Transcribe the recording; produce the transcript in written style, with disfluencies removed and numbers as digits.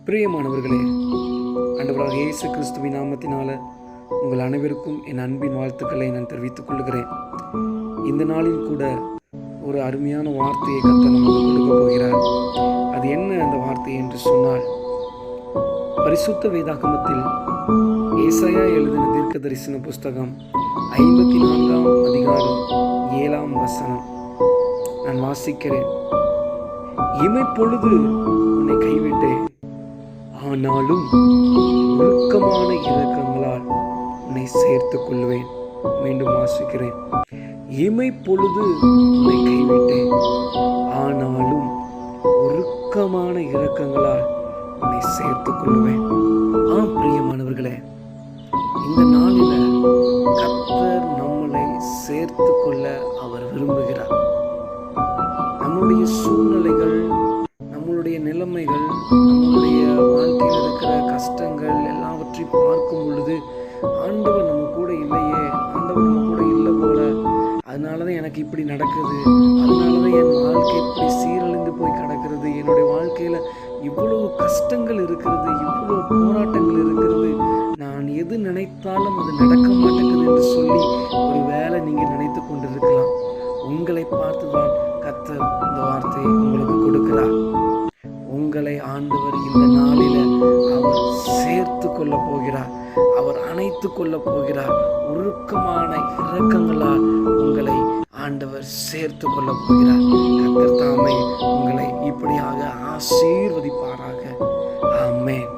பிரியமானவர்களே, ஆண்டவராக இயேசு கிறிஸ்துவின் நாமத்தினால உங்கள் அனைவருக்கும் என் அன்பின் வாழ்த்துக்களை நான் தெரிவித்துக் கொள்கிறேன். இந்த நாளில் கூட ஒரு அருமையான வார்த்தையை கர்த்தர் நமக்கு கொடுக்க போகிறார். அது என்ன அந்த வார்த்தை என்று சொன்னால், பரிசுத்த வேதாகமத்தில் ஏசாயா எழுதின தீர்க்க தரிசன புஸ்தகம் 54ஆம் அதிகாரம் 7ஆம் வசனம் நான் வாசிக்கிறேன். இமைப்பொழுது உன்னை கைவிட்டேன், ஆனாலும் உருக்கமான இரக்கங்களால் உன்னை சேர்த்துக் கொள்வேன். மீண்டும் வாசிக்கிறேன். இமைப்பொழுது உன்னை கைவிட்டேன், ஆனாலும் உருக்கமான இரக்கங்களால் உன்னை சேர்த்துக் கொள்வேன். பிரியமானவர்களே, இந்த நாளில கர்த்தர் நம்மளை சேர்த்து கொள்ள அவர் விரும்புகிறார். நம்முடைய சூழ்நிலைகள், நம்மளுடைய நிலைமைகள், நம்மளுடைய வாழ்க்கையில் இருக்கிற கஷ்டங்கள் எல்லாவற்றையும் பார்க்கும் பொழுது ஆண்டவர் நம்ம கூட இல்லையே, ஆண்டவர் நம்ம கூட இல்லை போல, அதனாலதான் எனக்கு இப்படி நடக்குது, அதனாலதான் என் வாழ்க்கை இப்படி சீரழிந்து போய் கிடக்கிறது, என்னுடைய வாழ்க்கையில இவ்வளவு கஷ்டங்கள் இருக்கிறது, இவ்வளவு போராட்டங்கள் இருக்கிறது, நான் எது நினைத்தாலும் அது நடக்க மாட்டேங்குது என்று சொல்லி ஒரு வேளை நீங்க நினைத்து கொண்டிருக்கலாம். உங்களை பார்த்துதான் கர்த்தர் இந்த வார்த்தையை உங்களுக்கு கொடுக்கிறார். உங்களை ஆண்டவர் இந்த நாளில அவர் சேர்த்து கொள்ள போகிறார், அவர் அணைத்து கொள்ள போகிறார். உருக்கமான இரக்கங்களால் உங்களை ஆண்டவர் சேர்த்து கொள்ள போகிறார். கர்த்தர் தாமே உங்களை இப்படியாக ஆசீர்வதிப்பாராக. ஆமென்.